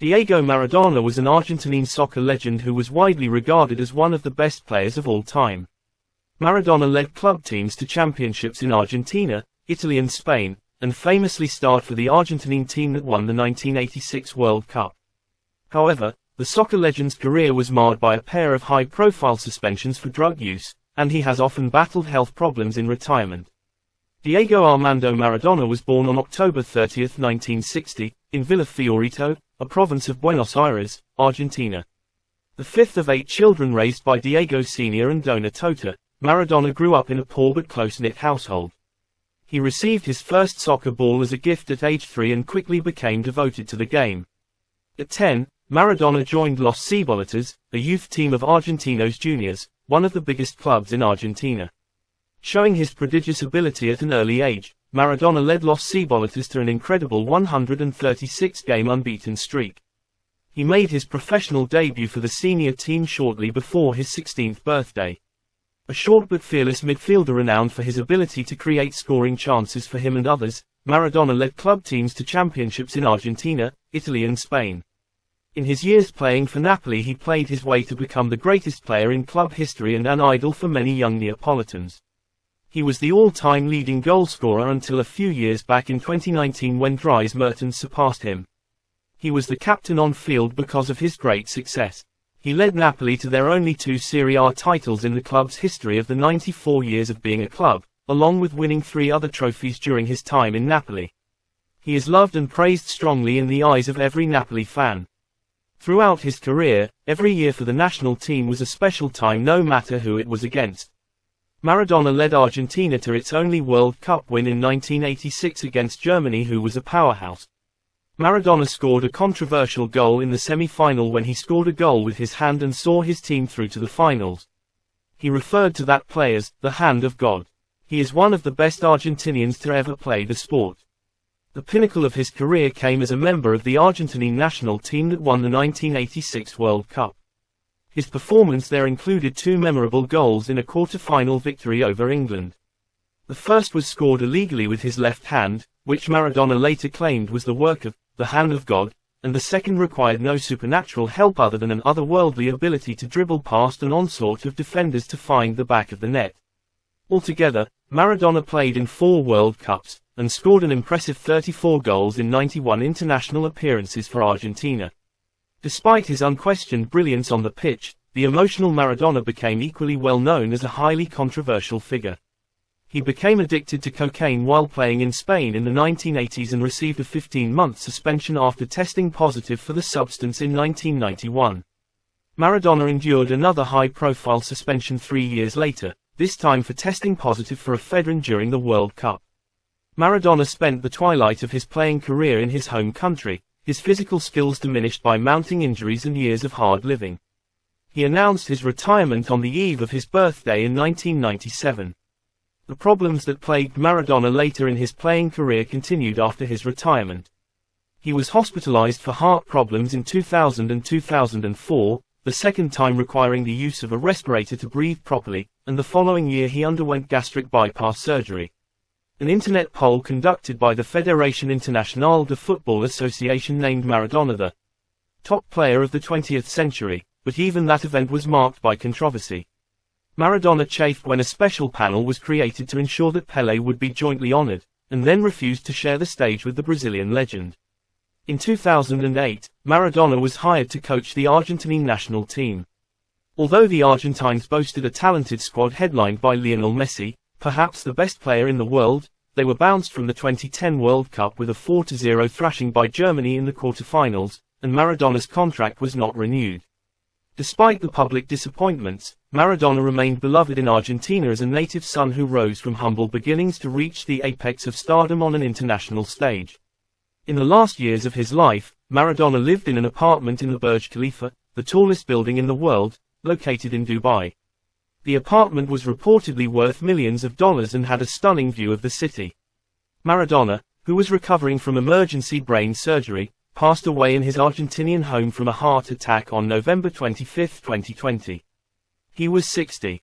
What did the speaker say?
Diego Maradona was an Argentine soccer legend who was widely regarded as one of the best players of all time. Maradona led club teams to championships in Argentina, Italy and Spain, and famously starred for the Argentine team that won the 1986 World Cup. However, the soccer legend's career was marred by a pair of high-profile suspensions for drug use, and he has often battled health problems in retirement. Diego Armando Maradona was born on October 30, 1960, in Villa Fiorito, a province of Buenos Aires, Argentina. The fifth of 8 children raised by Diego Sr. and Dona Tota, Maradona grew up in a poor but close-knit household. He received his first soccer ball as a gift at age 3 and quickly became devoted to the game. At 10, Maradona joined Los Cebolitas, a youth team of Argentinos Juniors, one of the biggest clubs in Argentina. Showing his prodigious ability at an early age, Maradona led Los Cebolitas to an incredible 136-game unbeaten streak. He made his professional debut for the senior team shortly before his 16th birthday. A short but fearless midfielder renowned for his ability to create scoring chances for him and others, Maradona led club teams to championships in Argentina, Italy and Spain. In his years playing for Napoli he played his way to become the greatest player in club history and an idol for many young Neapolitans. He was the all-time leading goalscorer until a few years back in 2019 when Dries Mertens surpassed him. He was the captain on field because of his great success. He led Napoli to their only 2 Serie A titles in the club's history of the 94 years of being a club, along with winning 3 other trophies during his time in Napoli. He is loved and praised strongly in the eyes of every Napoli fan. Throughout his career, every year for the national team was a special time no matter who it was against. Maradona led Argentina to its only World Cup win in 1986 against Germany, who was a powerhouse. Maradona scored a controversial goal in the semi-final when he scored a goal with his hand and saw his team through to the finals. He referred to that play as the hand of God. He is one of the best Argentinians to ever play the sport. The pinnacle of his career came as a member of the Argentine national team that won the 1986 World Cup. His performance there included 2 memorable goals in a quarter-final victory over England. The first was scored illegally with his left hand, which Maradona later claimed was the work of the hand of God, and the second required no supernatural help other than an otherworldly ability to dribble past an onslaught of defenders to find the back of the net. Altogether, Maradona played in 4 World Cups, and scored an impressive 34 goals in 91 international appearances for Argentina. Despite his unquestioned brilliance on the pitch, the emotional Maradona became equally well known as a highly controversial figure. He became addicted to cocaine while playing in Spain in the 1980s and received a 15-month suspension after testing positive for the substance in 1991. Maradona endured another high-profile suspension 3 years later, this time for testing positive for ephedrine during the World Cup. Maradona spent the twilight of his playing career in his home country, his physical skills diminished by mounting injuries and years of hard living. He announced his retirement on the eve of his birthday in 1997. The problems that plagued Maradona later in his playing career continued after his retirement. He was hospitalized for heart problems in 2000 and 2004, the second time requiring the use of a respirator to breathe properly, and the following year he underwent gastric bypass surgery. An internet poll conducted by the Fédération Internationale de Football Association named Maradona the top player of the 20th century, but even that event was marked by controversy. Maradona chafed when a special panel was created to ensure that Pelé would be jointly honored, and then refused to share the stage with the Brazilian legend. In 2008, Maradona was hired to coach the Argentine national team. Although the Argentines boasted a talented squad headlined by Lionel Messi, perhaps the best player in the world, they were bounced from the 2010 World Cup with a 4-0 thrashing by Germany in the quarterfinals, and Maradona's contract was not renewed. Despite the public disappointments, Maradona remained beloved in Argentina as a native son who rose from humble beginnings to reach the apex of stardom on an international stage. In the last years of his life, Maradona lived in an apartment in the Burj Khalifa, the tallest building in the world, located in Dubai. The apartment was reportedly worth millions of dollars and had a stunning view of the city. Maradona, who was recovering from emergency brain surgery, passed away in his Argentinian home from a heart attack on November 25, 2020. He was 60.